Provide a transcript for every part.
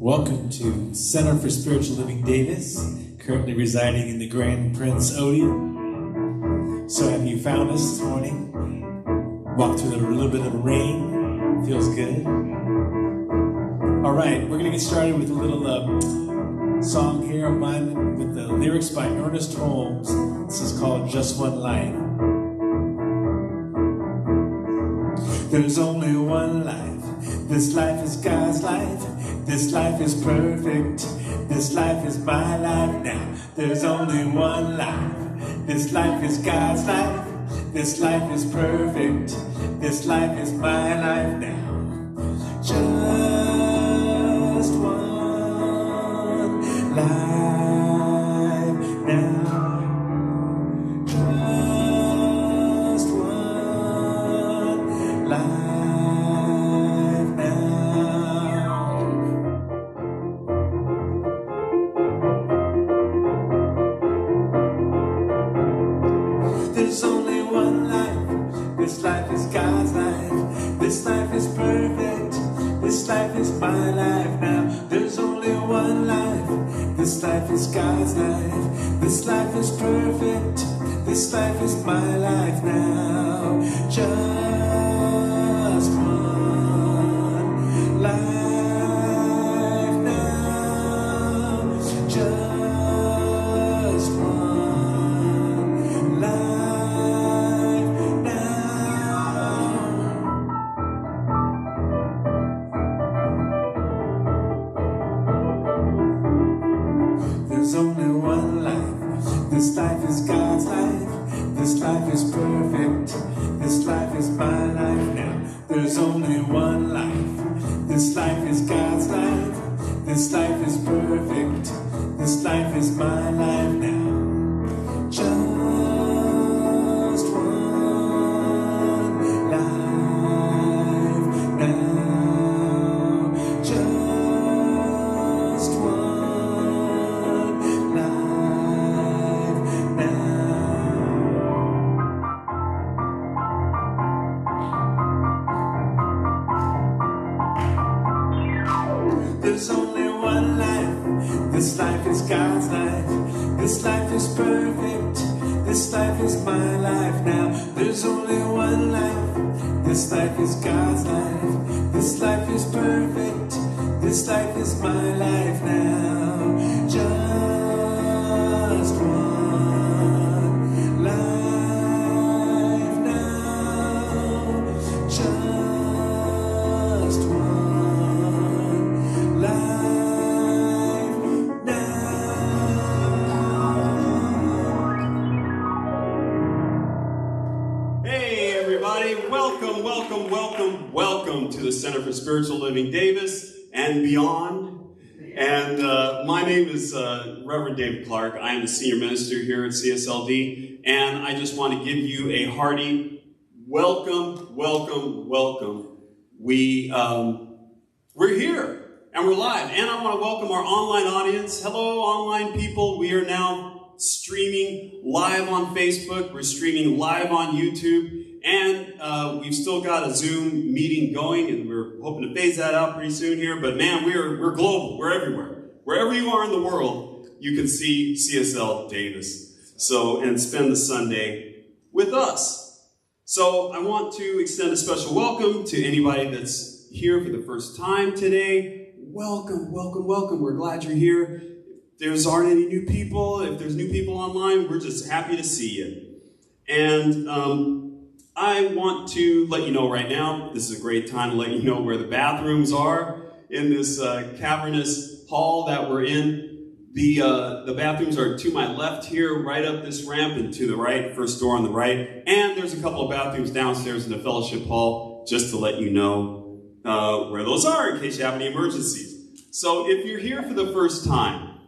Welcome to Center for Spiritual Living Davis, currently residing in the Grand Prince Odeon. So have you found us this morning? Walked through a little bit of rain. Feels good. All right, we're going to get started with a little song here of mine with the lyrics by Ernest Holmes. This is called Just One Life. There's only one life. This life is God's life. This life is perfect. This life is my life now. There's only one life. This life is God's life. This life is perfect. This life is my life now. Just one life now. Just one life. There's only one life. This life is God's life. This life is perfect. This life is my life now. There's only one life. This life is God's life. This life is perfect. This life is my life now. Just one life now. Just one life. There's only one life. This life is God's life. This life is perfect. This life is my life now. There's only one life. This life is God's life. This life is perfect. This life is my life now. Just one life now. Just one life now. There's only one life. This life is God's life. This life is perfect. This life is my life now. There's only one life. This life is God's life. This life is perfect. This life is my life now. Just one life now. Just one life now. Hey everybody, welcome to the Center for Spiritual Living Davis and beyond. And my name is Reverend David Clark. I am the senior minister here at CSLD, and I just want to give you a hearty welcome. We're here and we're live, and I want to welcome our online audience. Hello, online people. We are now streaming live on Facebook. We're streaming live on YouTube. And we've still got a Zoom meeting going, and we're hoping to phase that out pretty soon here. But man, we're global. We're everywhere. Wherever you are in the world, you can see CSL Davis. So, and spend the Sunday with us. So I want to extend a special welcome to anybody that's here for the first time today. Welcome. We're glad you're here. If there aren't any new people, if there's new people online, we're just happy to see you. And I want to let you know right now, this is a great time to let you know where the bathrooms are in this cavernous hall that we're in. The bathrooms are to my left here, right up this ramp, and to the right, first door on the right. And there's a couple of bathrooms downstairs in the fellowship hall, just to let you know where those are in case you have any emergencies. So if you're here for the first time,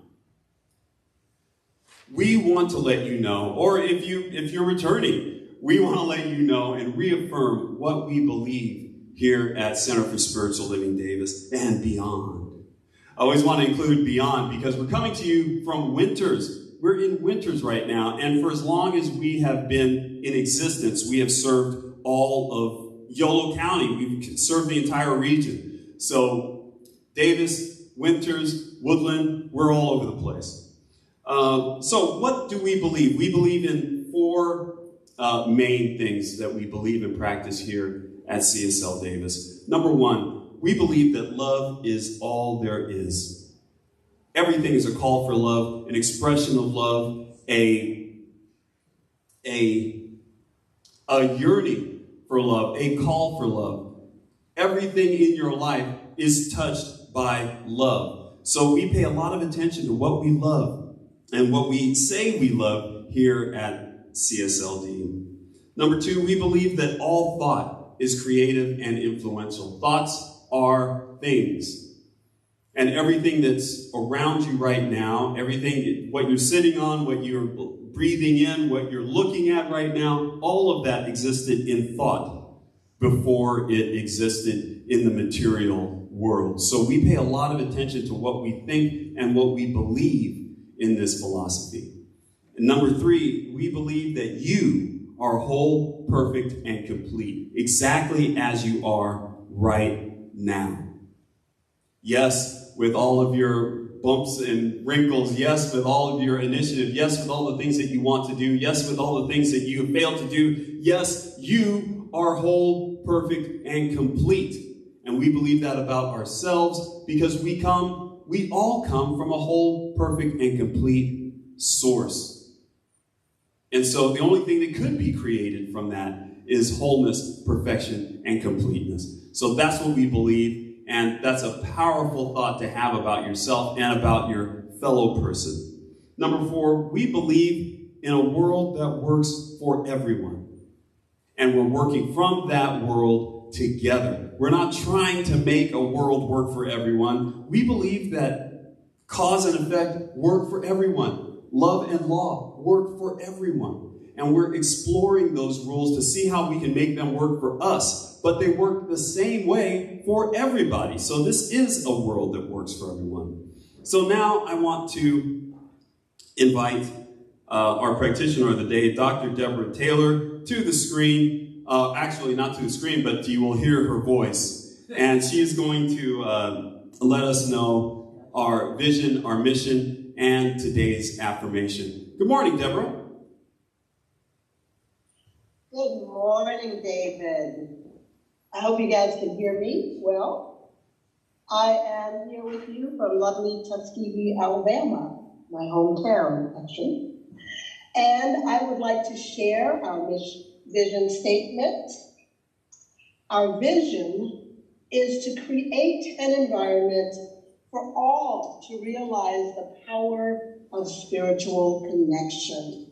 we want to let you know, or if you're returning, we want to let you know and reaffirm what we believe here at Center for Spiritual Living Davis and beyond. I always want to include beyond because we're coming to you from Winters. We're in Winters right now, and for as long as we have been in existence, we have served all of Yolo County. We've served the entire region. So Davis, winters, woodland, we're all over the place. So what do we believe? We believe in four main things that we believe and practice here at CSL Davis. Number one, we believe that love is all there is. Everything is a call for love, an expression of love, a yearning for love, a call for love. Everything in your life is touched by love. So we pay a lot of attention to what we love and what we say we love here at CSLD. Number two, we believe that all thought is creative and influential. Thoughts are things. And everything that's around you right now, everything, what you're sitting on, what you're breathing in, what you're looking at right now, all of that existed in thought before it existed in the material world. So we pay a lot of attention to what we think and what we believe in this philosophy. And number three, we believe that you are whole, perfect, and complete, exactly as you are right now. Yes, with all of your bumps and wrinkles. Yes, with all of your initiative. Yes, with all the things that you want to do. Yes, with all the things that you have failed to do. Yes, you are whole, perfect, and complete. And we believe that about ourselves because we all come from a whole, perfect, and complete source. And so the only thing that could be created from that is wholeness, perfection, and completeness. So that's what we believe. And that's a powerful thought to have about yourself and about your fellow person. Number four, we believe in a world that works for everyone. And we're working from that world together. We're not trying to make a world work for everyone. We believe that cause and effect work for everyone. Love and law work for everyone. And we're exploring those rules to see how we can make them work for us. But they work the same way for everybody. So this is a world that works for everyone. So now I want to invite our practitioner of the day, Dr. Deborah Taylor, to the screen. Actually, not to the screen, but you will hear her voice. And she is going to let us know our vision, our mission, and today's affirmation. Good morning, Deborah. Good morning, David. I hope you guys can hear me well. I am here with you from lovely Tuskegee, Alabama, my hometown, actually. And I would like to share our vision statement. Our vision is to create an environment for all to realize the power of spiritual connection.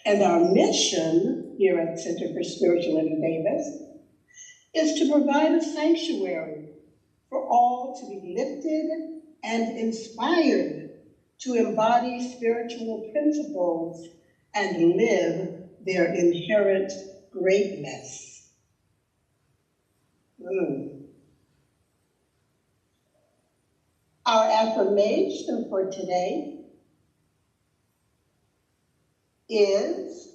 And our mission here at Center for Spiritual Living Davis is to provide a sanctuary for all to be lifted and inspired to embody spiritual principles and live their inherent greatness. Our affirmation for today is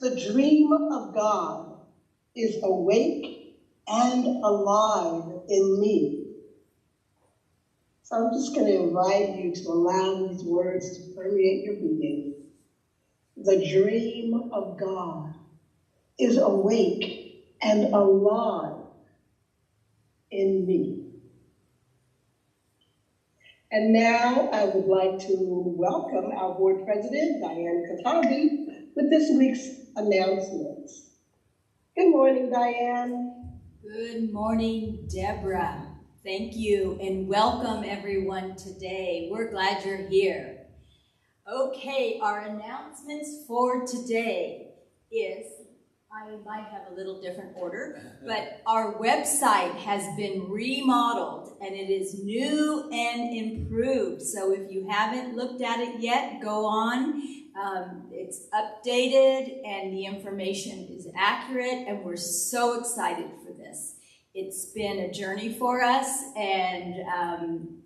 the dream of God is awake and alive in me. So I'm just going to invite you to allow these words to permeate your being. The dream of God is awake and alive in me. And now I would like to welcome our board president, Diane Katabi, with this week's announcements. Good morning, Diane. Good morning, Deborah. Thank you, and welcome everyone today. We're glad you're here. Okay, our announcements for today is, I might have a little different order, but our website has been remodeled and it is new and improved. So if you haven't looked at it yet, go on. It's updated and the information is accurate, and we're so excited for this. It's been a journey for us, and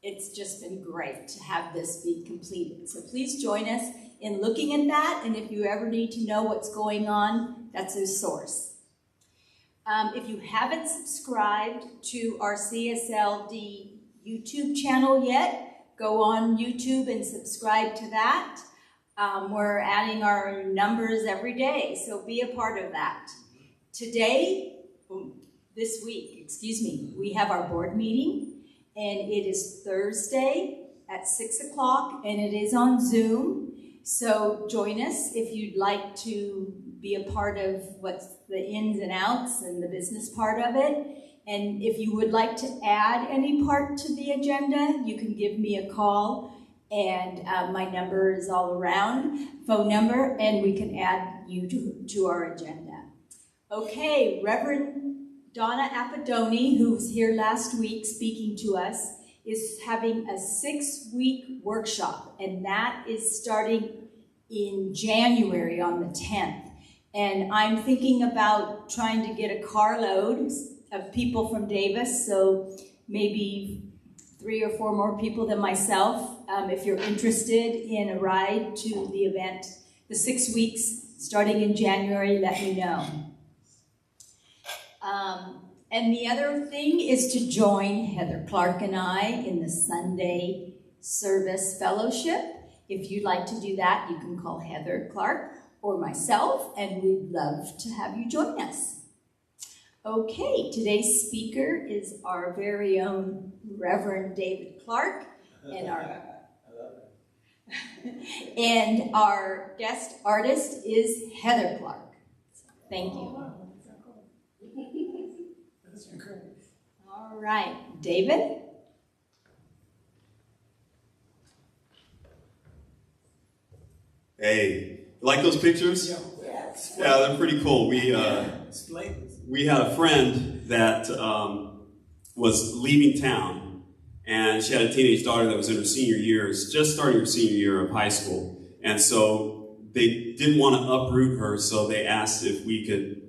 it's just been great to have this be completed. So please join us in looking at that, and if you ever need to know what's going on, that's a source. If you haven't subscribed to our CSLD YouTube channel yet, go on YouTube and subscribe to that. We're adding our numbers every day, so be a part of that. This week, we have our board meeting, and it is Thursday at 6 o'clock, and it is on Zoom. So join us if you'd like to be a part of what's the ins and outs and the business part of it. And if you would like to add any part to the agenda, you can give me a call, and my number is all around, phone number, and we can add you to our agenda. Okay, Reverend Donna Appadoni, who was here last week speaking to us, is having a 6-week workshop, and that is starting in January on the 10th. And I'm thinking about trying to get a carload of people from Davis, so maybe 3 or 4 more people than myself. If you're interested in a ride to the event, the 6 weeks starting in January, let me know. And the other thing is to join Heather Clark and I in the Sunday Service Fellowship. If you'd like to do that, you can call Heather Clark or myself, and we'd love to have you join us. Okay, today's speaker is our very own Reverend David Clark, and our guest artist is Heather Clark. Thank you. All right, David? Hey, you like those pictures? Yes. Yeah, they're pretty cool. We had a friend that was leaving town, and she had a teenage daughter that was in her senior years, just starting her senior year of high school. And so they didn't want to uproot her, so they asked if we could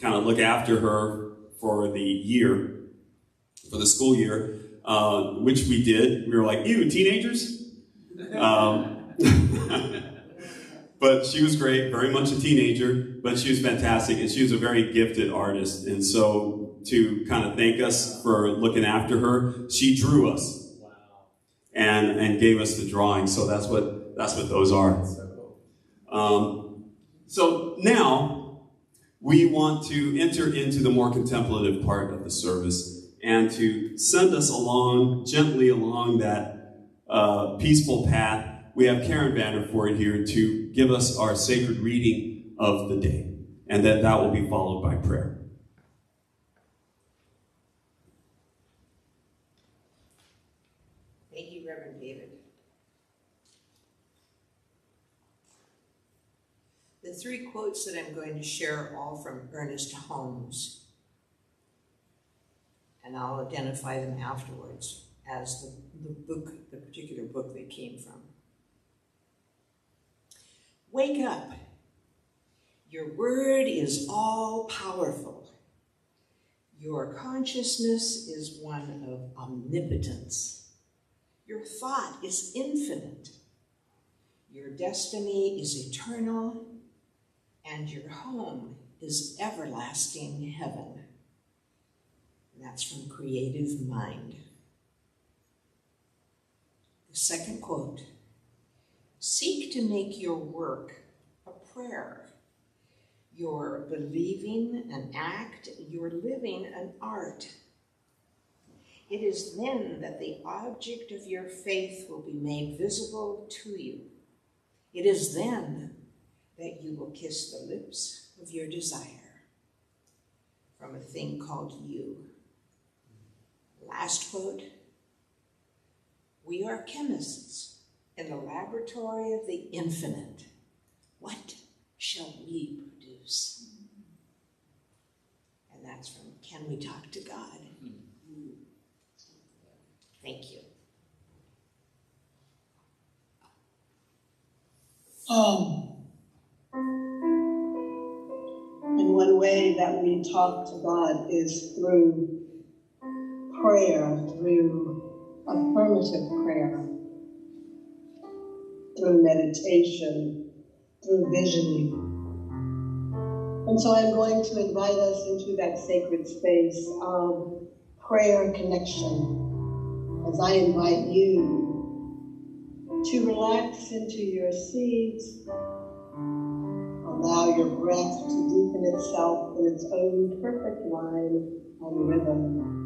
kind of look after her for the year, for the school year, which we did. We were like, ew, teenagers? But she was great, very much a teenager, but she was fantastic, and she was a very gifted artist. And so to kind of thank us for looking after her, she drew us. Wow. And gave us the drawing. So that's what those are. So now we want to enter into the more contemplative part of the service, and to send us gently along that peaceful path. We have Karen Vanderford here to give us our sacred reading of the day, and then that will be followed by prayer. Thank you, Reverend David. The 3 quotes that I'm going to share are all from Ernest Holmes, and I'll identify them afterwards as the particular book they came from. Wake up. Your word is all powerful. Your consciousness is one of omnipotence. Your thought is infinite. Your destiny is eternal, and your home is everlasting heaven. And that's from Creative Mind. The second quote: seek to make your work a prayer, your believing an act, your living an art. It is then that the object of your faith will be made visible to you. It is then that you will kiss the lips of your desire. From a thing called you. Last quote: we are chemists in the laboratory of the infinite. What shall we produce? And that's from Can We Talk to God? Thank you. And one way that we talk to God is through prayer, through affirmative prayer, through meditation, through visioning. And so I'm going to invite us into that sacred space of prayer connection as I invite you to relax into your seats. Allow your breath to deepen itself in its own perfect line and rhythm.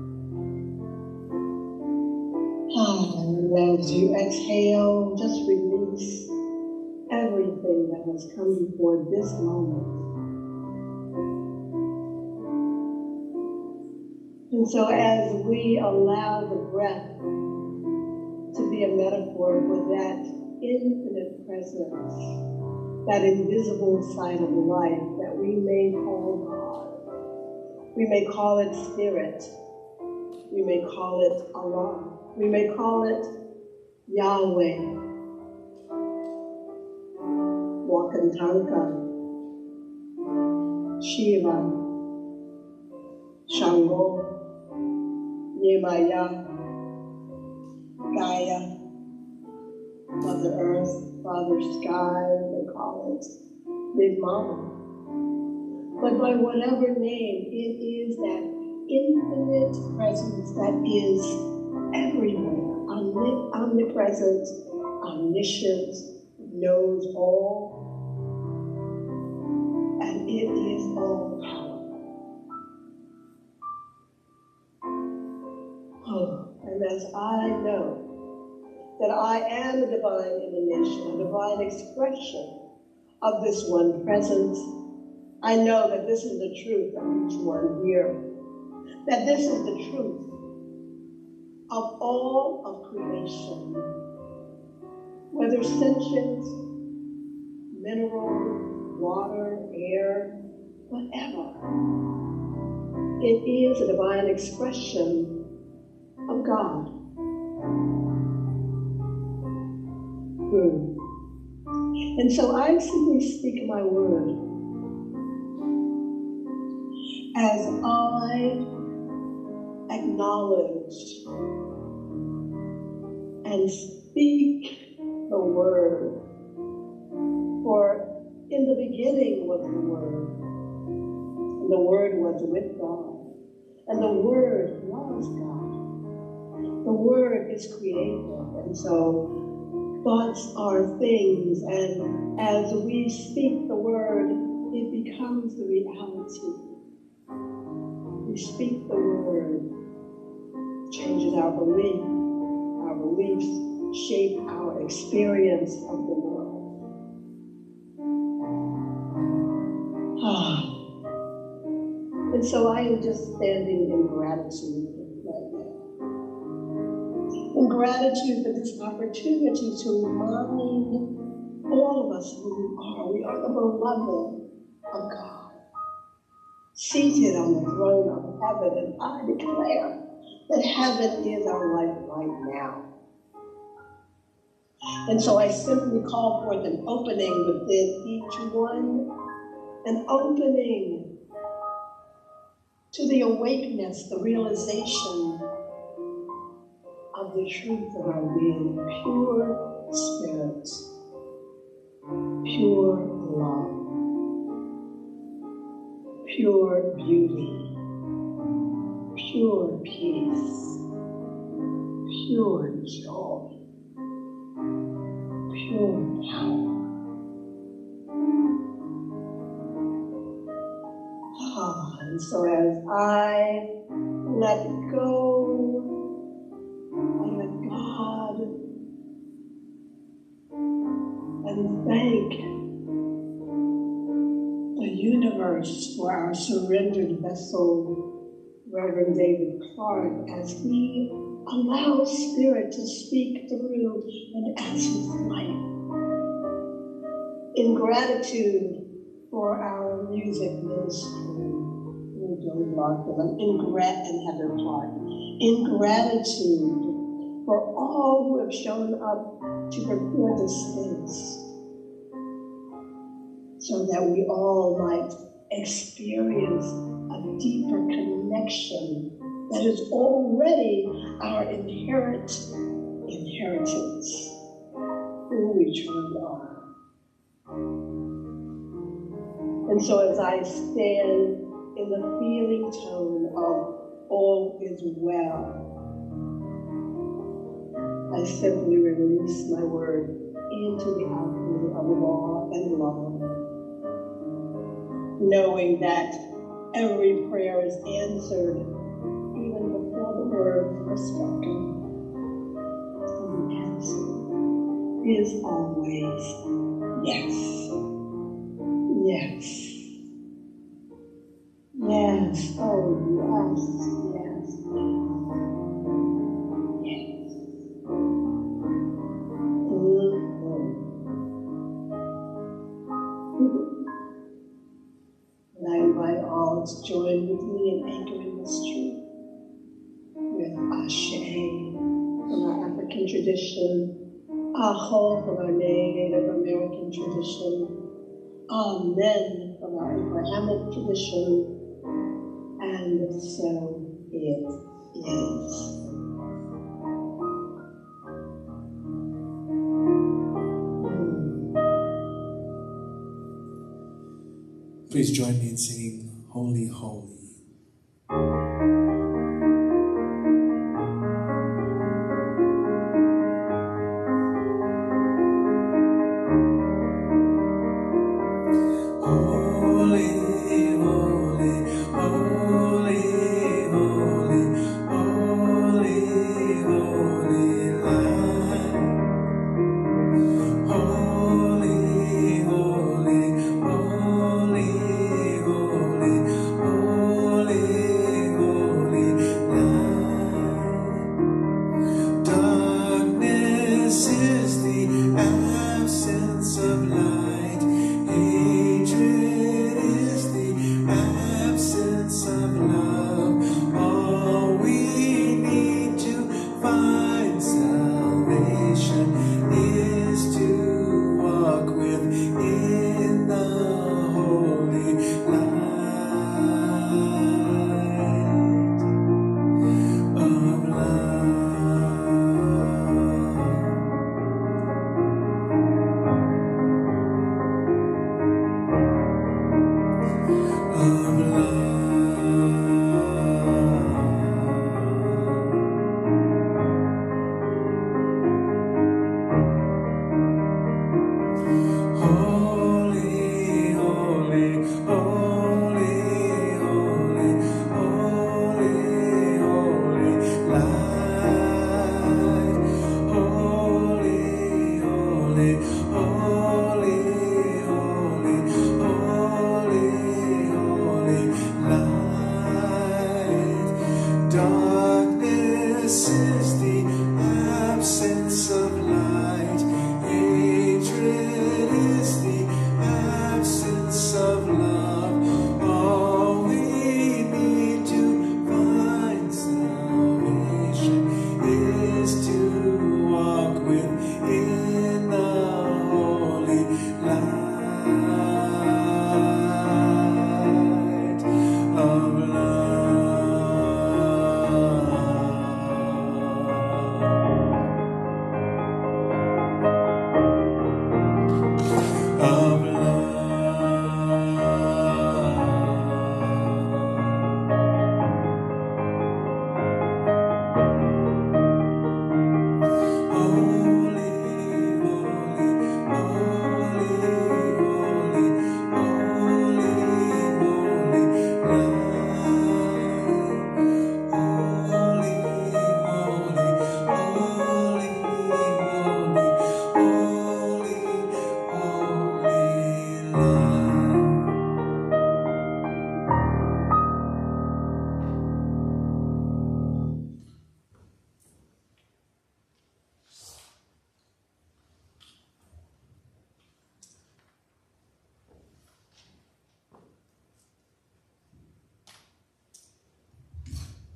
And as you exhale, just release everything that has come before this moment. And so as we allow the breath to be a metaphor for that infinite presence, that invisible side of life that we may call God, we may call it Spirit, we may call it Allah, we may call it Yahweh, Wakantanka, Shiva, Shango, Yemaya, Gaia, Mother Earth, Father Sky, they call it Big Mama. But by whatever name, it is that infinite presence that is everywhere, omnipresent, omniscient, knows all, and it is all powerful. And as I know that I am a divine emanation, a divine expression of this one presence, I know that this is the truth of each one here, that this is the truth of all of creation, whether sentient, mineral, water, air, whatever. It is a divine expression of God. And so I simply speak my word as I acknowledge and speak the word. For in the beginning was the Word, and the Word was with God, and the Word was God. The Word is creative, and so thoughts are things, and as we speak the Word, it becomes the reality. We speak the Word, changes our belief. Our beliefs shape our experience of the world. And so I am just standing in gratitude right now. In gratitude for this opportunity to remind all of us who we are. We are the beloved of God, seated on the throne of heaven, and I declare that heaven is our life right now. And so I simply call forth an opening within each one, an opening to the awakeness, the realization of the truth of our being, pure spirit, pure love, pure beauty, pure peace, pure joy, pure power. And so as I let go, I let God, and thank the universe for our surrendered vessel, Reverend David Clark, as he allows Spirit to speak through and as his life. In gratitude for our music ministry, and Heather Clark. In gratitude for all who have shown up to prepare the space so that we all might experience a deeper connection that is already our inheritance, who we truly are. And so as I stand in the feeling tone of all is well, I simply release my word into the alchemy of law and love, knowing that every prayer is answered even before the words are spoken. And the answer is always yes. Yes. Yes. Oh, yes. Yes. Yes. And I invite all to join with me in anchoring this truth with Ashe from our African tradition, Aho from our Native American tradition, Amen from our Abrahamic tradition, and so it is. Please join me in singing Holy, Holy.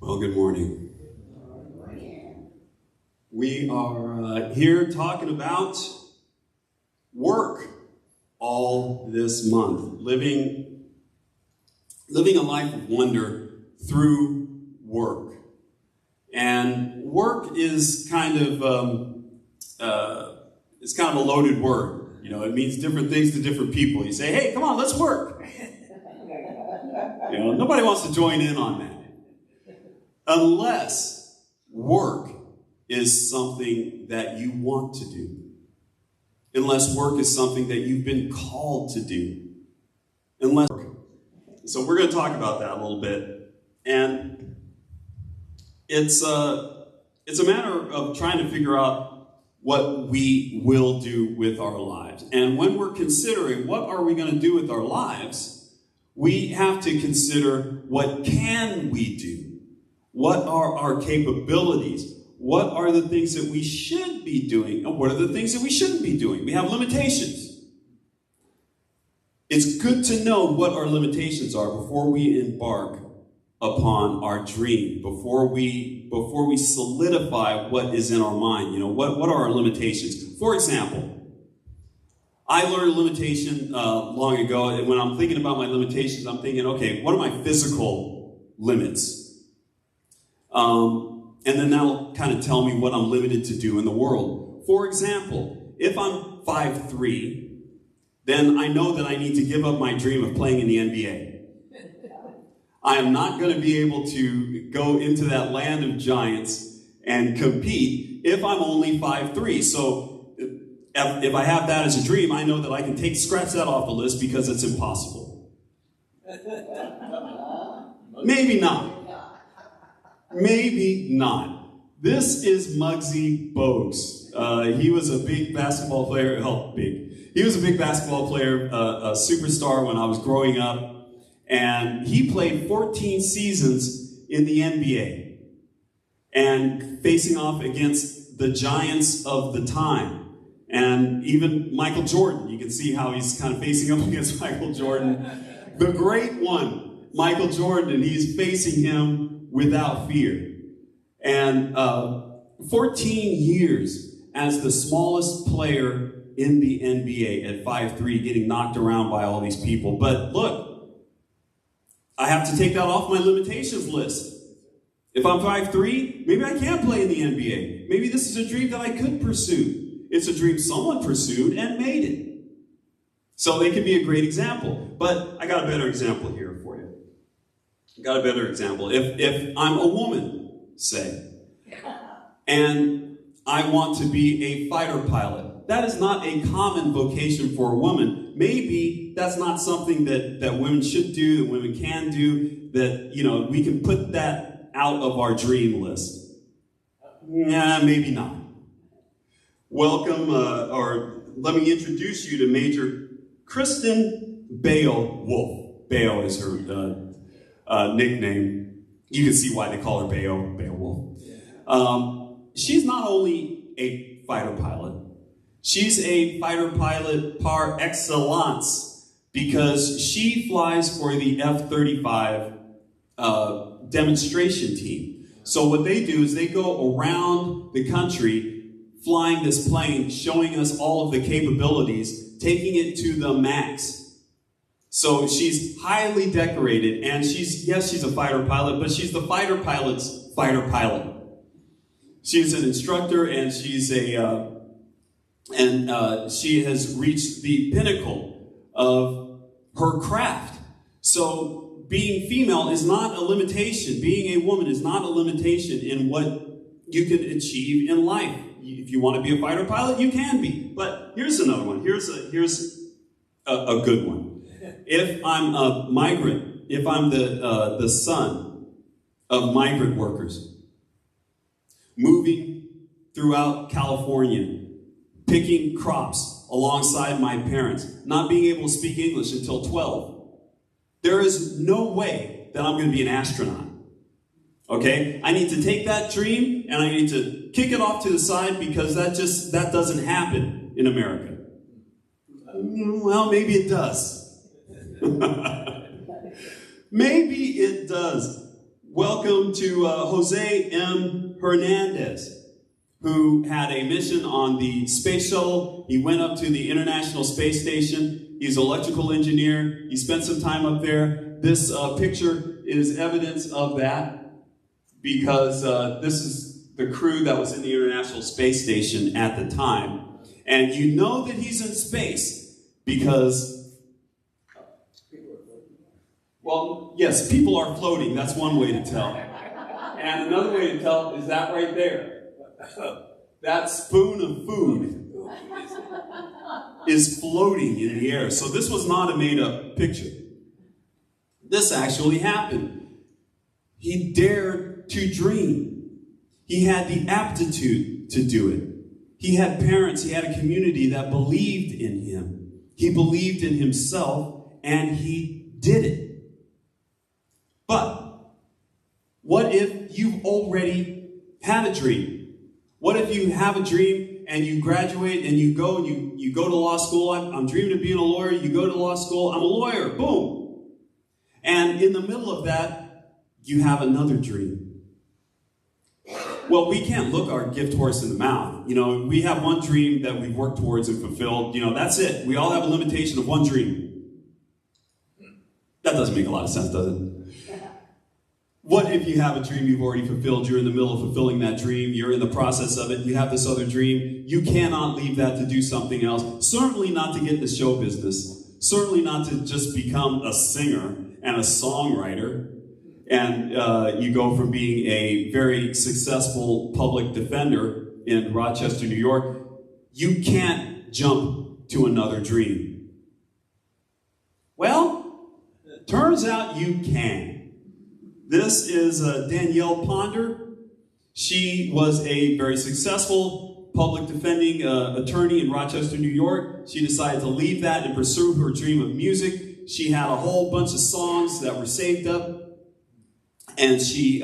Well, good morning. We are here talking about work all this month, living a life of wonder through work. And work is kind of a loaded word. You know, it means different things to different people. You say, "Hey, come on, let's work." You know, nobody wants to join in on that. Unless work is something that you want to do. Unless work is something that you've been called to do. So we're going to talk about that a little bit. And it's a matter of trying to figure out what we will do with our lives. And when we're considering what are we going to do with our lives, we have to consider what can we do? What are our capabilities? What are the things that we should be doing? And what are the things that we shouldn't be doing? We have limitations. It's good to know what our limitations are before we embark upon our dream, before we solidify what is in our mind. You know, what are our limitations? For example, I learned a limitation long ago, and when I'm thinking about my limitations, I'm thinking, okay, what are my physical limits? And then that'll kind of tell me what I'm limited to do in the world. For example, if I'm 5'3", then I know that I need to give up my dream of playing in the NBA. I am not going to be able to go into that land of giants and compete if I'm only 5'3". So if I have that as a dream, I know that I can scratch that off the list because it's impossible. Maybe not. Maybe not. This is Muggsy Bogues. He was a big basketball player. He was a big basketball player, a superstar when I was growing up. And he played 14 seasons in the NBA. And facing off against the giants of the time. And even Michael Jordan. You can see how he's kind of facing up against Michael Jordan. The great one, Michael Jordan. And he's facing him without fear. And 14 years as the smallest player in the NBA at 5'3", getting knocked around by all these people. But look, I have to take that off my limitations list. If I'm 5'3", maybe I can't play in the NBA. Maybe this is a dream that I could pursue. It's a dream someone pursued and made it. So they can be a great example. But I got a better example here for you. Got a better example. If I'm a woman, say, and I want to be a fighter pilot, that is not a common vocation for a woman. Maybe that's not something that women should do, that women can do, that, you know, we can put that out of our dream list. Nah, maybe not. Welcome, or let me introduce you to Major Kristen Beowulf. Beo is her nickname. You can see why they call her Beowulf. She's not only a fighter pilot, she's a fighter pilot par excellence because she flies for the F-35 demonstration team. So what they do is they go around the country flying this plane, showing us all of the capabilities, taking it to the max. So she's highly decorated, and she's a fighter pilot, but she's the fighter pilot's fighter pilot. She's an instructor, and she has reached the pinnacle of her craft. So being female is not a limitation. Being a woman is not a limitation in what you can achieve in life. If you want to be a fighter pilot, you can be. But here's another one. Here's a good one. If I'm a migrant, if I'm the son of migrant workers, moving throughout California, picking crops alongside my parents, not being able to speak English until 12, there is no way that I'm going to be an astronaut. Okay? I need to take that dream and I need to kick it off to the side because that doesn't happen in America. Well, maybe it does. Maybe it does. Welcome to Jose M. Hernandez, who had a mission on the space shuttle. He went up to the International Space Station. He's an electrical engineer. He spent some time up there. This picture is evidence of that because this is the crew that was in the International Space Station at the time. And you know that he's in space because Well, yes, people are floating. That's one way to tell. And another way to tell is that right there. That spoon of food is floating in the air. So this was not a made-up picture. This actually happened. He dared to dream. He had the aptitude to do it. He had parents, he had a community that believed in him. He believed in himself, and he did it. But what if you've already had a dream? What if you have a dream and you graduate and you go and you go to law school? I'm dreaming of being a lawyer. You go to law school. I'm a lawyer. Boom. And in the middle of that, you have another dream. Well, we can't look our gift horse in the mouth. You know, we have one dream that we've worked towards and fulfilled. You know, that's it. We all have a limitation of one dream. That doesn't make a lot of sense, does it? What if you have a dream you've already fulfilled? You're in the middle of fulfilling that dream. You're in the process of it. You have this other dream. You cannot leave that to do something else. Certainly not to get into show business. Certainly not to just become a singer and a songwriter. And you go from being a very successful public defender in Rochester, New York. You can't jump to another dream. Well, it turns out you can. This is Danielle Ponder. She was a very successful public defending attorney in Rochester, New York. She decided to leave that and pursue her dream of music. She had a whole bunch of songs that were saved up, and she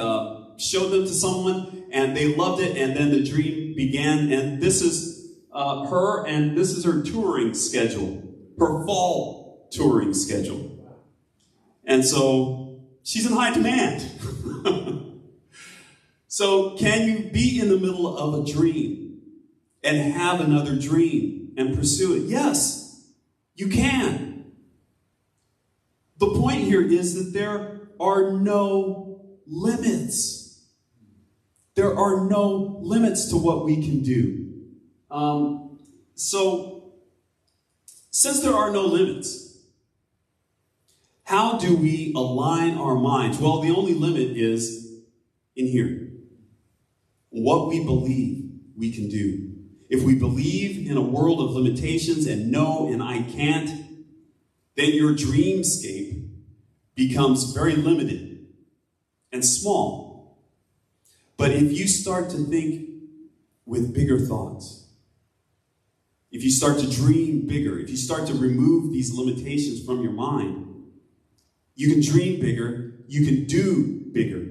showed them to someone, and they loved it, and then the dream began. And this is her, and this is her touring schedule, her fall touring schedule. And so she's in high demand. So can you be in the middle of a dream and have another dream and pursue it? Yes, you can. The point here is that there are no limits. There are no limits to what we can do. So, since there are no limits, how do we align our minds? Well, the only limit is in here. What we believe we can do. If we believe in a world of limitations and no and I can't, then your dreamscape becomes very limited and small. But if you start to think with bigger thoughts, if you start to dream bigger, if you start to remove these limitations from your mind, you can dream bigger, you can do bigger.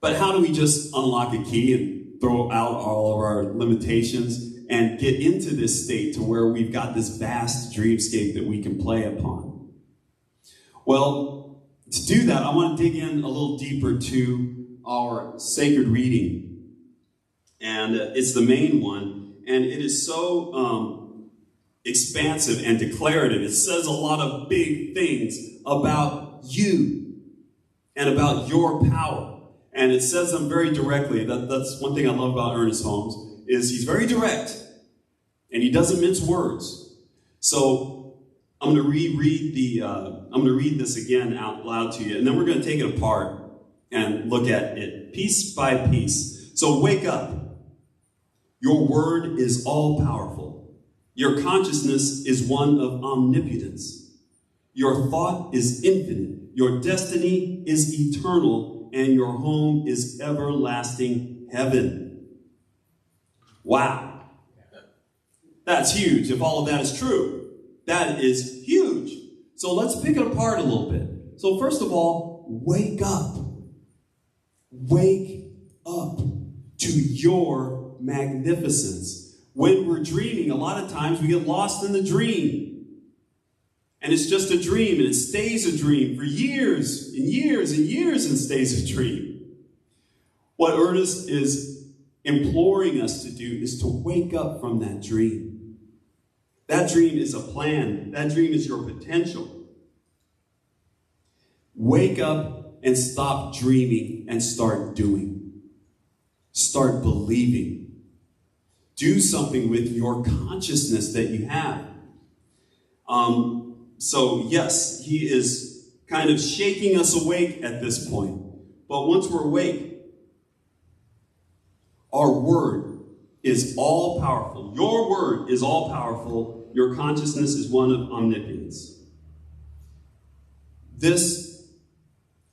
But how do we just unlock a key and throw out all of our limitations and get into this state to where we've got this vast dreamscape that we can play upon? Well, to do that, I want to dig in a little deeper to our sacred reading. And it's the main one, and it is so expansive and declarative. It says a lot of big things about you and about your power. And it says them very directly. That's one thing I love about Ernest Holmes, is he's very direct, and he doesn't mince words. So I'm going to read this again out loud to you, and then we're going to take it apart and look at it piece by piece. So wake up. Your word is all powerful. Your consciousness is one of omnipotence. Your thought is infinite. Your destiny is eternal. And your home is everlasting heaven. Wow. That's huge. If all of that is true, that is huge. So let's pick it apart a little bit. So first of all, wake up. Wake up to your magnificence. When we're dreaming, a lot of times we get lost in the dream. And it's just a dream, and it stays a dream for years and years and years and stays a dream. What Ernest is imploring us to do is to wake up from that dream. That dream is a plan. That dream is your potential. Wake up and stop dreaming and start doing. Start believing. Do something with your consciousness that you have. So yes, he is kind of shaking us awake at this point. But once we're awake, our word is all powerful. Your word is all powerful. Your consciousness is one of omnipotence. This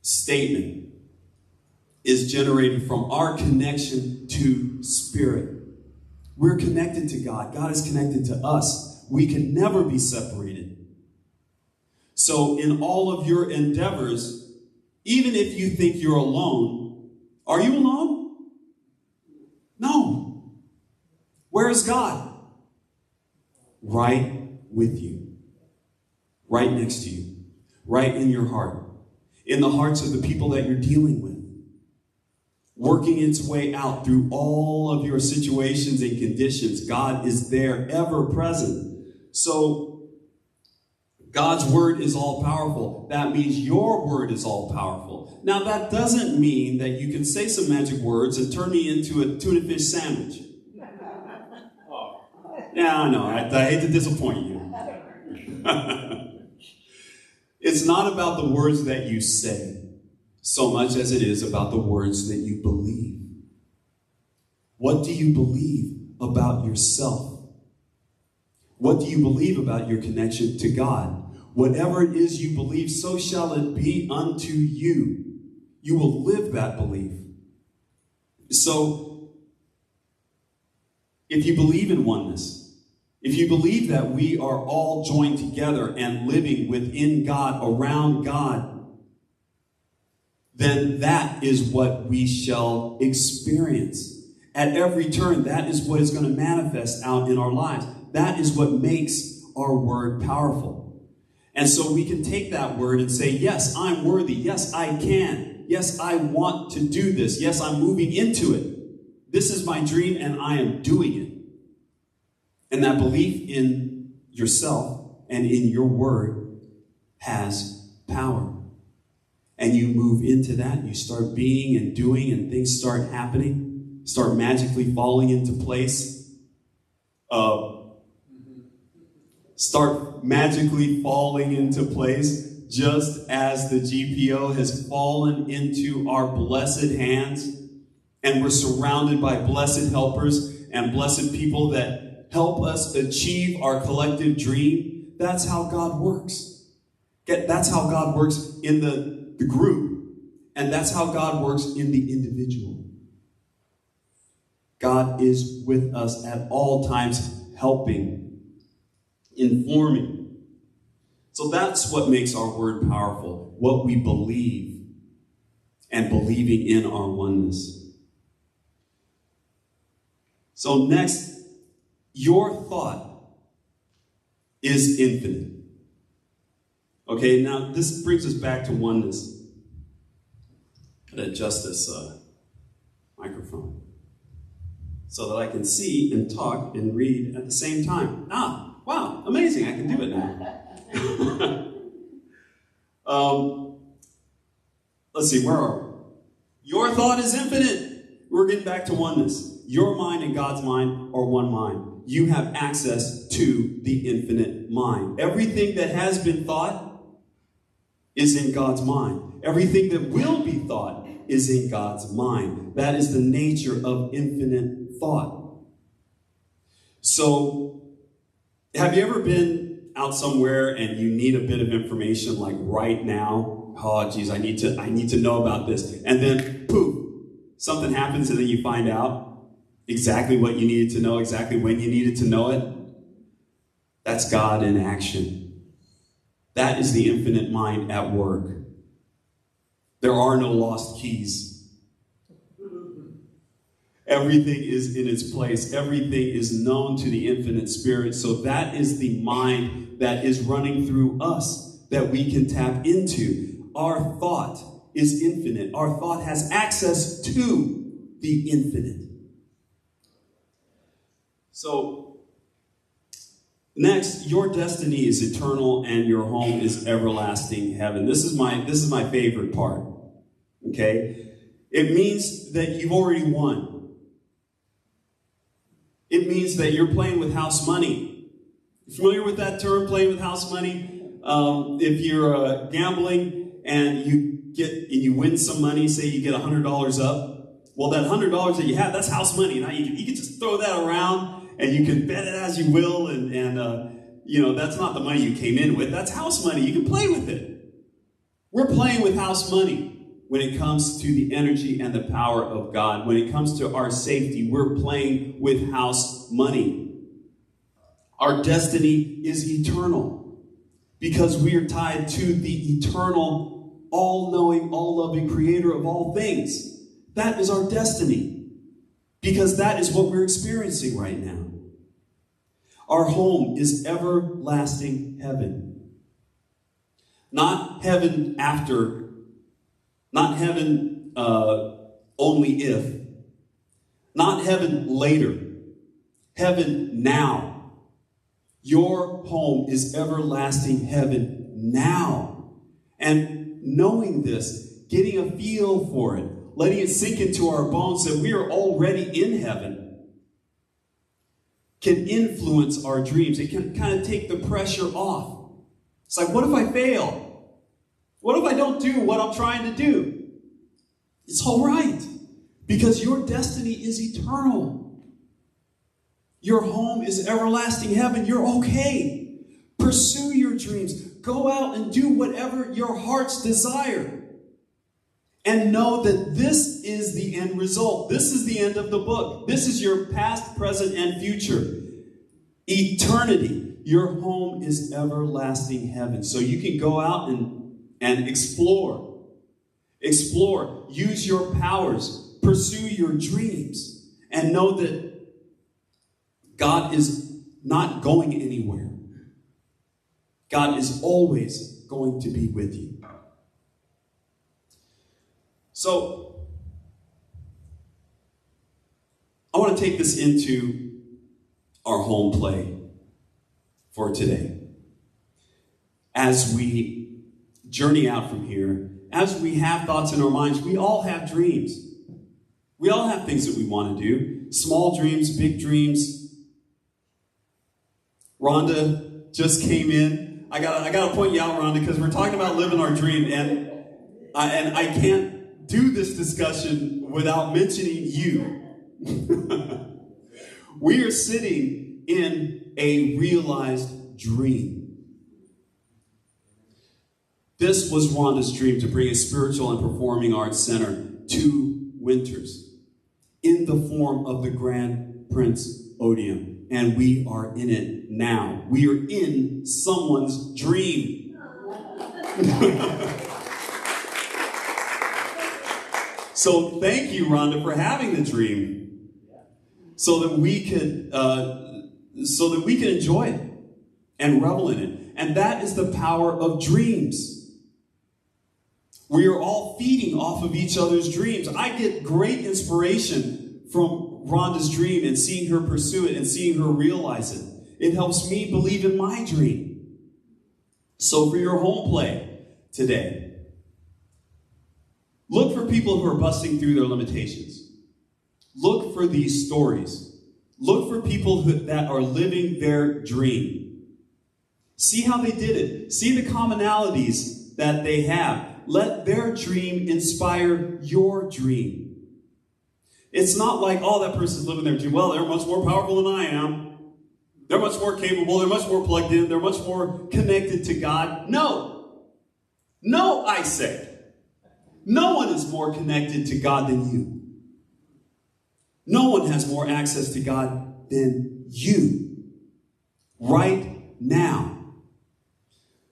statement is generated from our connection to spirit. We're connected to God. God is connected to us. We can never be separated. So in all of your endeavors, even if you think you're alone, are you alone? No. Where is God? Right with you. Right next to you. Right in your heart. In the hearts of the people that you're dealing with. Working its way out through all of your situations and conditions. God is there, ever present. So, God's word is all powerful. That means your word is all powerful. Now, that doesn't mean that you can say some magic words and turn me into a tuna fish sandwich. No, I hate to disappoint you. It's not about the words that you say so much as it is about the words that you believe. What do you believe about yourself? What do you believe about your connection to God? Whatever it is you believe, so shall it be unto you. You will live that belief. So, if you believe in oneness, if you believe that we are all joined together and living within God, around God, then that is what we shall experience. At every turn, that is what is going to manifest out in our lives. That is what makes our word powerful. And so we can take that word and say, yes, I'm worthy. Yes, I can. Yes, I want to do this. Yes, I'm moving into it. This is my dream and I am doing it. And that belief in yourself and in your word has power. And you move into that. You start being and doing and things start happening. Start magically falling into place. Start magically falling into place just as the GPO has fallen into our blessed hands. And we're surrounded by blessed helpers and blessed people that help us achieve our collective dream. That's how God works. That's how God works in the group. And that's how God works in the individual. God is with us at all times, helping, informing. So that's what makes our word powerful. What we believe and believing in our oneness. So next, your thought is infinite. Okay, now this brings us back to oneness. Gotta adjust this microphone so that I can see and talk and read at the same time. Wow, amazing, I can do it now. Let's see, where are we? Your thought is infinite. We're getting back to oneness. Your mind and God's mind are one mind. You have access to the infinite mind. Everything that has been thought is in God's mind. Everything that will be thought is in God's mind. That is the nature of infinite thought. So, have you ever been out somewhere and you need a bit of information like right now? Oh, geez, I need to know about this. And then, poof, something happens and then you find out exactly what you needed to know, exactly when you needed to know it. That's God in action. That is the infinite mind at work. There are no lost keys. Everything is in its place. Everything is known to the infinite spirit. So that is the mind that is running through us that we can tap into. Our thought is infinite. Our thought has access to the infinite. So, next, your destiny is eternal and your home is everlasting heaven. This is my favorite part. Okay? It means that you've already won. It means that you're playing with house money. You familiar with that term, playing with house money? if you're gambling and you win some money, say you get $100 up, well, that $100 that you have, that's house money. Now you can just throw that around and you can bet it as you will, and that's not the money you came in with. That's house money. You can play with it. We're playing with house money when it comes to the energy and the power of God. When it comes to our safety, we're playing with house money. Our destiny is eternal because we are tied to the eternal, all-knowing, all-loving creator of all things. That is our destiny because that is what we're experiencing right now. Our home is everlasting heaven. Not heaven after, not heaven only if, not heaven later, heaven now. Your home is everlasting heaven now. And knowing this, getting a feel for it, letting it sink into our bones that we are already in heaven, can influence our dreams. It can kind of take the pressure off. It's like, what if I fail? What if I don't do what I'm trying to do? It's all right, because your destiny is eternal. Your home is everlasting heaven. You're okay. Pursue your dreams. Go out and do whatever your heart's desire. And know that this is the end result. This is the end of the book. This is your past, present, and future. Eternity. Your home is everlasting heaven. So you can go out and explore. Explore. Use your powers. Pursue your dreams. And know that God is not going anywhere. God is always going to be with you. So, I want to take this into our home play for today. As we journey out from here, as we have thoughts in our minds, we all have dreams. We all have things that we want to do. Small dreams, big dreams. Rhonda just came in. I gotta point you out, Rhonda, because we're talking about living our dream, and I can't do this discussion without mentioning you. We are sitting in a realized dream. This was Rhonda's dream, to bring a spiritual and performing arts center to Winters in the form of the Grand Prince Odeum. And we are in it now. We are in someone's dream. So thank you, Rhonda, for having the dream, so that we could enjoy it and revel in it. And that is the power of dreams. We are all feeding off of each other's dreams. I get great inspiration from Rhonda's dream and seeing her pursue it and seeing her realize it. It helps me believe in my dream. So for your home play today, look for people who are busting through their limitations. Look for these stories. Look for people that are living their dream. See how they did it. See the commonalities that they have. Let their dream inspire your dream. It's not like, oh, that person's living their dream. Well, they're much more powerful than I am. They're much more capable. They're much more plugged in. They're much more connected to God. No. No, I say. No one is more connected to God than you. No one has more access to God than you. Right now.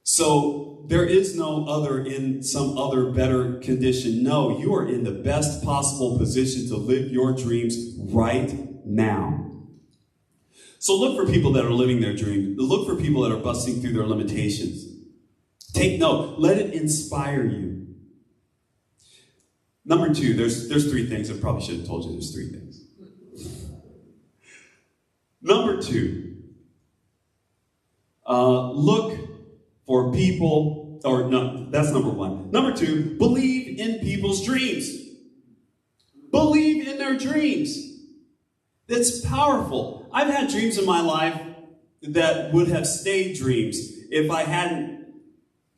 So there is no other in some other better condition. No, you are in the best possible position to live your dreams right now. So look for people that are living their dream. Look for people that are busting through their limitations. Take note. Let it inspire you. Number two, there's three things. I probably should have told you there's three things. Number two, look for people, or no, that's number one. Number two, believe in people's dreams. Believe in their dreams. That's powerful. I've had dreams in my life that would have stayed dreams if I hadn't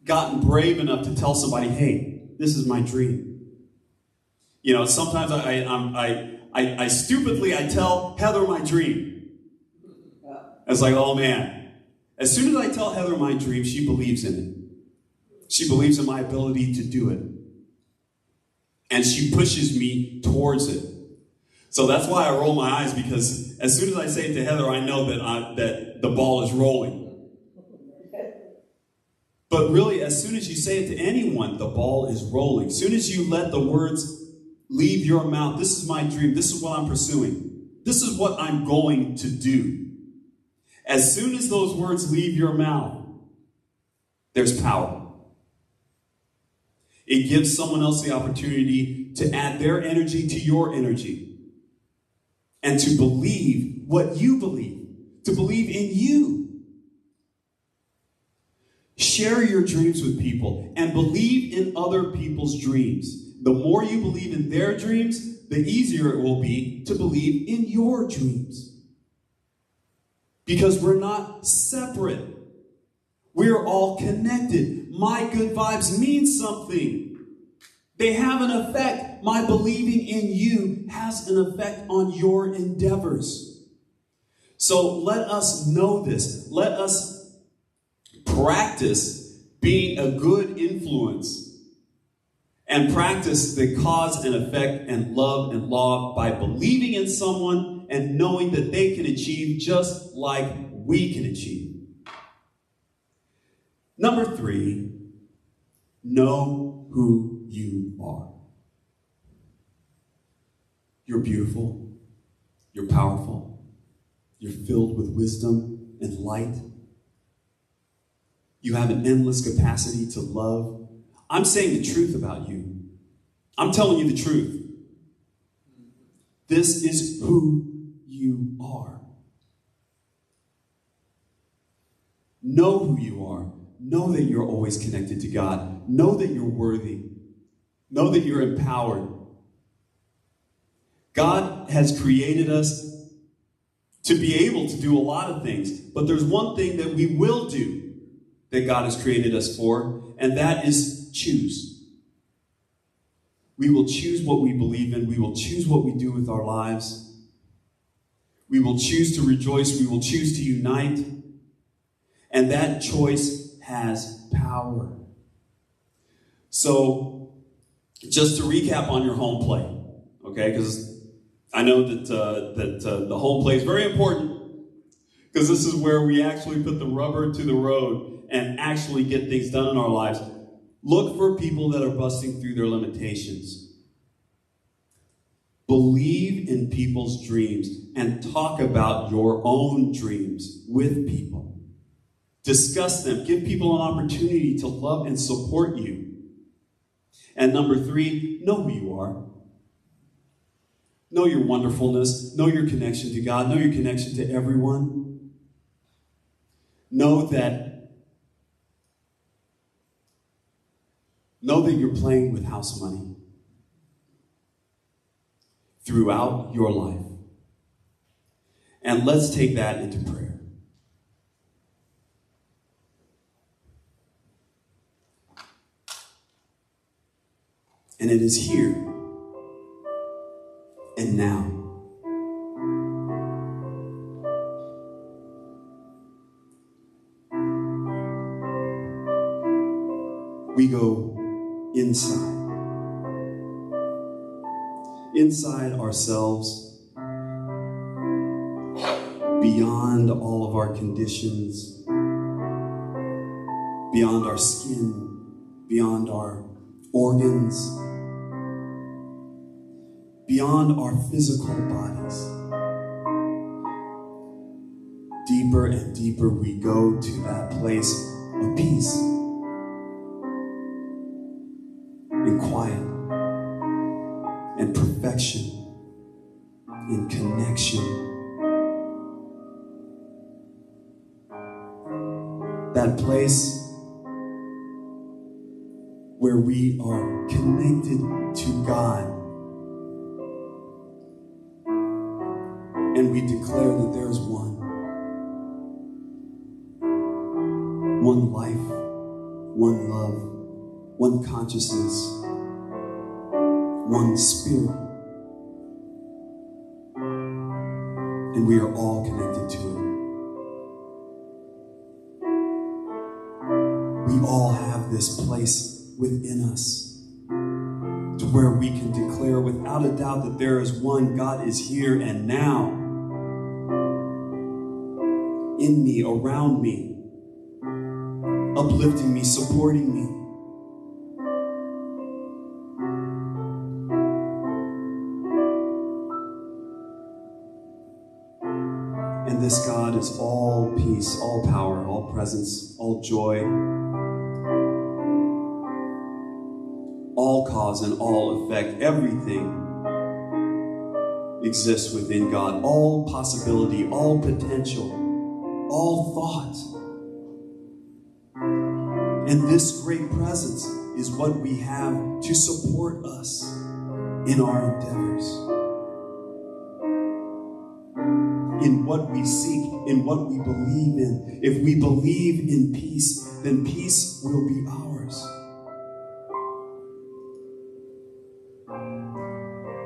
gotten brave enough to tell somebody, hey, this is my dream? You know, sometimes I stupidly tell Heather my dream. It's like, oh man. As soon as I tell Heather my dream, she believes in it. She believes in my ability to do it. And she pushes me towards it. So that's why I roll my eyes, because as soon as I say it to Heather, I know that the ball is rolling. But really, as soon as you say it to anyone, the ball is rolling. As soon as you let the words leave your mouth, this is my dream, this is what I'm pursuing, this is what I'm going to do. As soon as those words leave your mouth, there's power. It gives someone else the opportunity to add their energy to your energy and to believe what you believe, to believe in you. Share your dreams with people and believe in other people's dreams. The more you believe in their dreams, the easier it will be to believe in your dreams. Because we're not separate. We're all connected. My good vibes mean something. They have an effect. My believing in you has an effect on your endeavors. So let us know this. Let us practice being a good influence and practice the cause and effect and love and law by believing in someone and knowing that they can achieve just like we can achieve. Number 3, know who you are. You're beautiful. You're powerful. You're filled with wisdom and light. You have an endless capacity to love. I'm saying the truth about you. I'm telling you the truth. This is who you are. Know who you are. Know that you're always connected to God. Know that you're worthy. Know that you're empowered. God has created us to be able to do a lot of things, but there's one thing that we will do that God has created us for, and that is choose. We will choose what we believe in. We will choose what we do with our lives. We will choose to rejoice. We will choose to unite. And that choice has power. So, just to recap on your home plate, okay? Because I know that the home plate is very important, because this is where we actually put the rubber to the road and actually get things done in our lives. Look for people that are busting through their limitations. Believe in people's dreams and talk about your own dreams with people. Discuss them. Give people an opportunity to love and support you. And number 3, know who you are. Know your wonderfulness. Know your connection to God. Know your connection to everyone. Know that you're playing with house money throughout your life. And let's take that into prayer. And it is here and now. We go inside ourselves, beyond all of our conditions, beyond our skin, beyond our organs, beyond our physical bodies. Deeper and deeper we go to that place of peace and quiet and perfection and connection. That place where we are connected to God and we declare that there is one life, one love, one consciousness, one spirit. And we are all connected to it. We all have this place within us to where we can declare without a doubt that there is one. God is here and now, in me, around me, uplifting me, supporting me. And this God is all peace, all power, all presence, all joy, all cause and all effect. Everything exists within God. All possibility, all potential, all thought. And this great presence is what we have to support us in our endeavors, in what we seek, in what we believe in. If we believe in peace, then peace will be ours.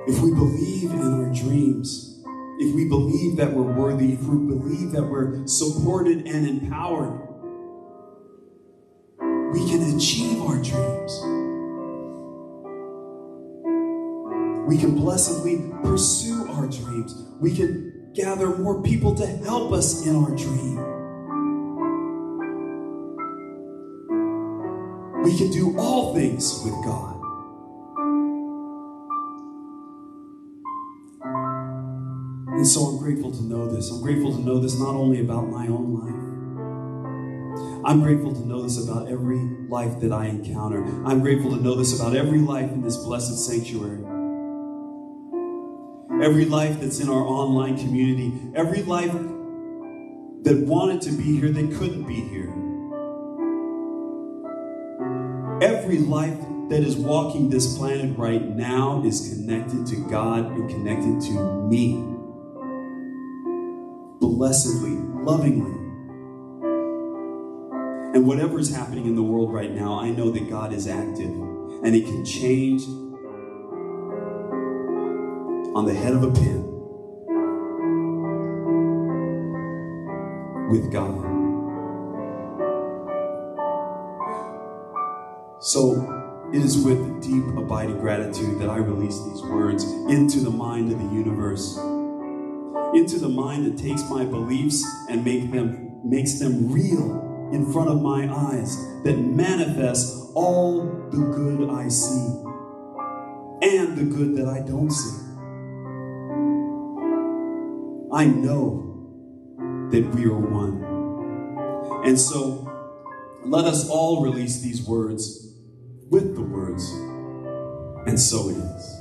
If we believe in our dreams, if we believe that we're worthy, if we believe that we're supported and empowered, we can achieve our dreams. We can blessedly pursue our dreams. We can gather more people to help us in our dream. We can do all things with God. And so I'm grateful to know this. I'm grateful to know this not only about my own life. I'm grateful to know this about every life that I encounter. I'm grateful to know this about every life in this blessed sanctuary. Every life that's in our online community. Every life that wanted to be here that couldn't be here. Every life that is walking this planet right now is connected to God and connected to me. Blessedly, lovingly. And whatever is happening in the world right now, I know that God is active and it can change on the head of a pin with God. So it is with deep, abiding gratitude that I release these words into the mind of the universe, into the mind that takes my beliefs and makes them real in front of my eyes, that manifests all the good I see and the good that I don't see. I know that we are one. And so let us all release these words with the words, and so it is.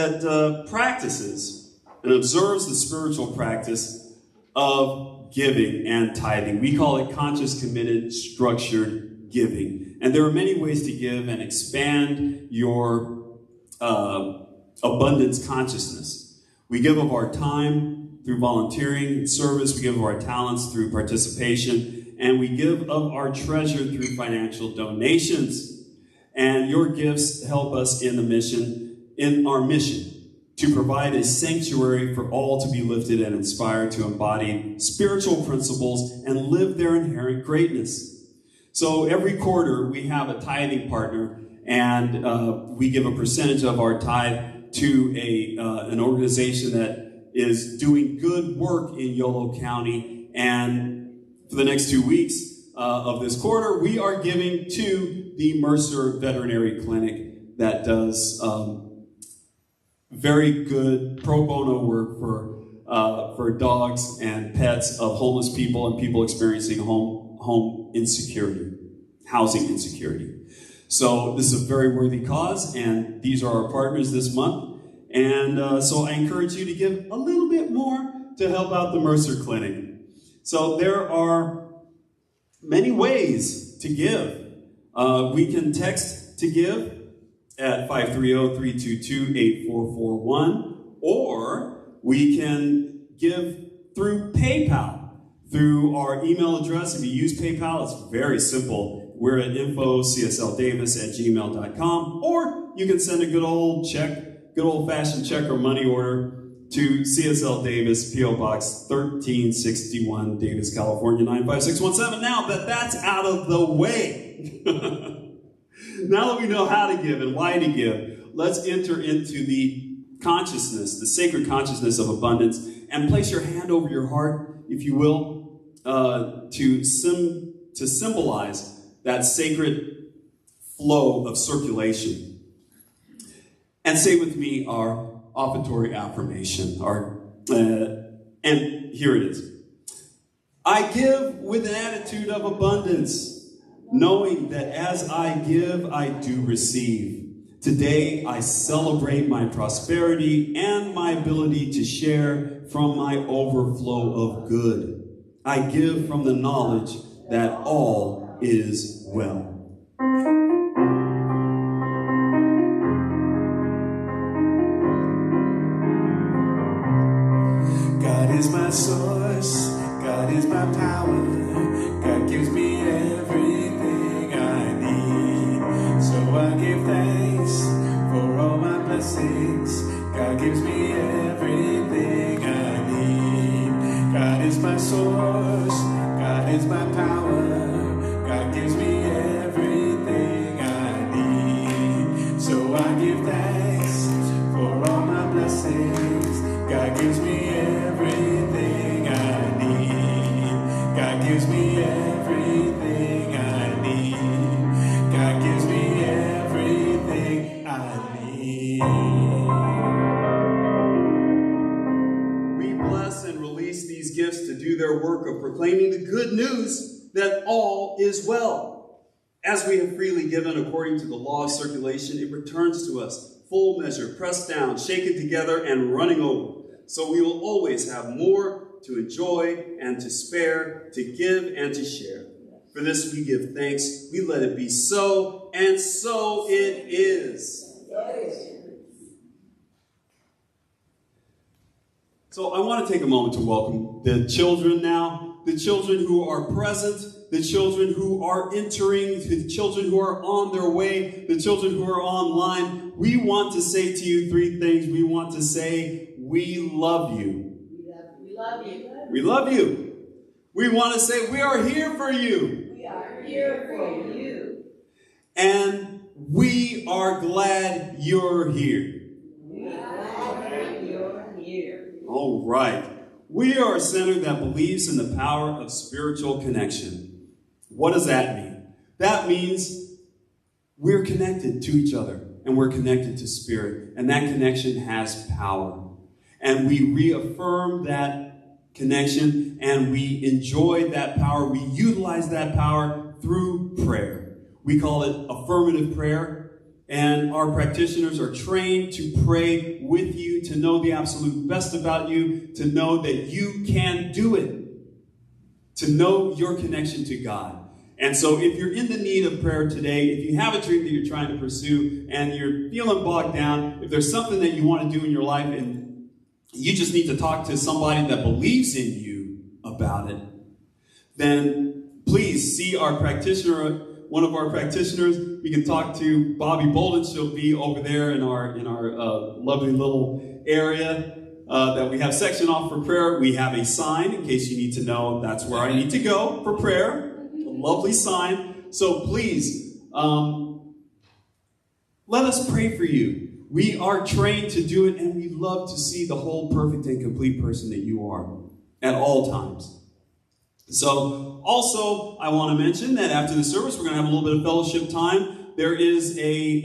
that practices and observes the spiritual practice of giving and tithing. We call it conscious, committed, structured giving. And there are many ways to give and expand your abundance consciousness. We give of our time through volunteering and service. We give of our talents through participation. And we give of our treasure through financial donations. And your gifts help us in our mission to provide a sanctuary for all to be lifted and inspired to embody spiritual principles and live their inherent greatness. So every quarter we have a tithing partner, and we give a percentage of our tithe to an organization that is doing good work in Yolo County. And for the next 2 weeks of this quarter, we are giving to the Mercer Veterinary Clinic that does very good pro bono work for dogs and pets of homeless people and people experiencing home insecurity, housing insecurity. So this is a very worthy cause, and these are our partners this month. And so I encourage you to give a little bit more to help out the Mercer Clinic. So there are many ways to give. We can text to give at 530-322-8441, or we can give through PayPal, through our email address. If you use PayPal, it's very simple. We're at info.csldavis@gmail.com, or you can send a good old-fashioned check or money order to CSL Davis, P.O. Box 1361, Davis, California, 95617. Now that that's out of the way, now that we know how to give and why to give, let's enter into the consciousness, the sacred consciousness of abundance, and place your hand over your heart, if you will, to symbolize that sacred flow of circulation. And say with me our offertory affirmation. And here it is. I give with an attitude of abundance, knowing that as I give, I do receive. Today, I celebrate my prosperity and my ability to share from my overflow of good. I give from the knowledge that all is well. God is my source, God is my power, God gives me everything I need. So I give thanks for all my blessings, God gives me everything I need. God is my source, God is my power, God gives me everything I need. So I give thanks for all my blessings, God gives me everything I need. God gives me everything I need. God gives me everything I need. We bless and release these gifts to do their work of proclaiming the good news that all is well. As we have freely given according to the law of circulation, it returns to us full measure, pressed down, shaken together, and running over. So we will always have more to enjoy and to spare, to give and to share. For this we give thanks. We let it be so, and so it is. So I want to take a moment to welcome the children now, the children who are present, the children who are entering, the children who are on their way, the children who are online. We want to say to you 3 things. We want to say, we love you. We love you. We love you. We want to say, we are here for you. We are here for you. And we are glad you're here. We are glad you're here. All right. We are a center that believes in the power of spiritual connection. What does that mean? That means we're connected to each other, and we're connected to spirit, and that connection has power. And we reaffirm that connection, and we enjoy that power. We utilize that power through prayer. We call it affirmative prayer, And our practitioners are trained to pray with you, to know the absolute best about you, to know that you can do it, to know your connection to God. And so if you're in the need of prayer today, if you have a dream that you're trying to pursue and you're feeling bogged down, if there's something that you want to do in your life and you just need to talk to somebody that believes in you about it, then please see our practitioner, one of our practitioners. We can talk to Bobby Bolden. She'll be over there in our lovely little area that we have sectioned off for prayer. We have a sign in case you need to know that's where I need to go for prayer. A lovely sign. So please, let us pray for you. We are trained to do it, and we love to see the whole perfect and complete person that you are at all times. So, also, I want to mention that after the service, we're going to have a little bit of fellowship time. There is an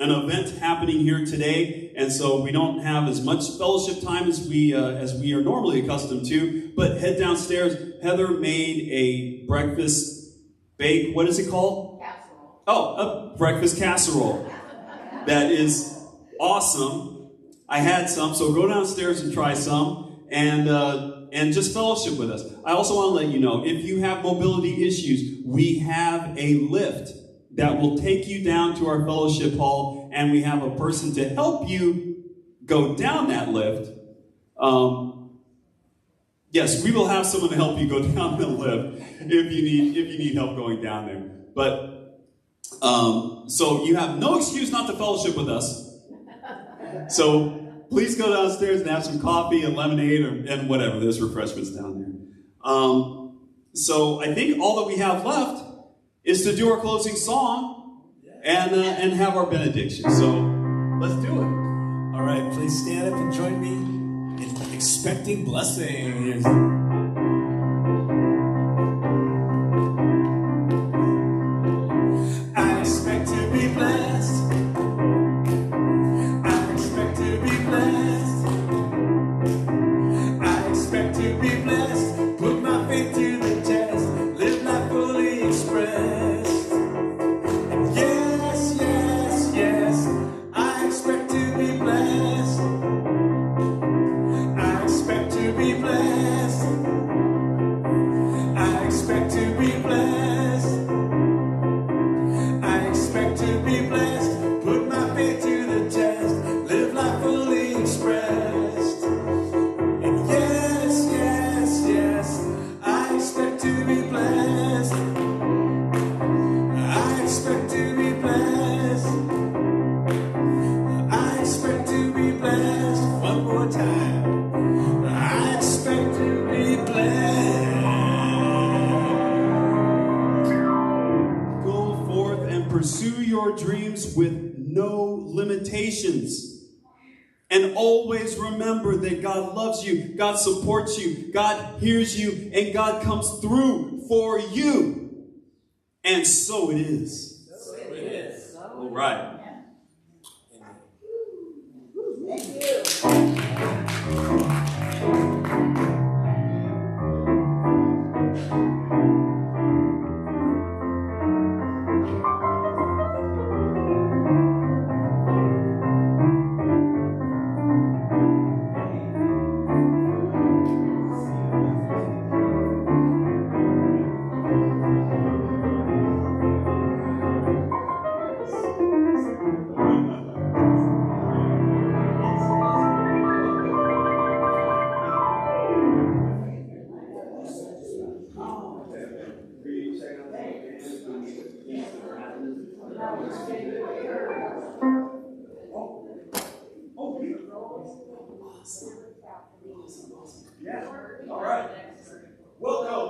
event happening here today, and so we don't have as much fellowship time as we are normally accustomed to. But head downstairs. Heather made a breakfast bake. What is it called? Casserole. Oh, a breakfast casserole. That is awesome. I had some, so go downstairs and try some, and just fellowship with us. I also want to let you know, if you have mobility issues, we have a lift that will take you down to our fellowship hall, and we have a person to help you go down that lift. Yes, we will have someone to help you go down the lift if you need help going down there. But so you have no excuse not to fellowship with us. So please go downstairs and have some coffee and lemonade and whatever. There's refreshments down there. So I think all that we have left is to do our closing song and have our benediction. So let's do it. All right, please stand up and join me in expecting blessings. I expect to be blessed. I expect to be blessed. I expect to be blessed. Put my faith to the test. Live life fully expressed. And yes, yes, yes, I expect to be blessed. I expect to be blessed. I expect to be blessed. I expect to be blessed. Put my faith to the test. Live life fully expressed. And yes, yes, yes, I expect to be blessed. I expect to be blessed. I expect to be blessed. One more time. I expect to be blessed. Go forth and pursue your dreams with no limitations. And always remember that God loves you, God supports you, God hears you, and God comes through for you. And so it is. So it is. All right. Awesome.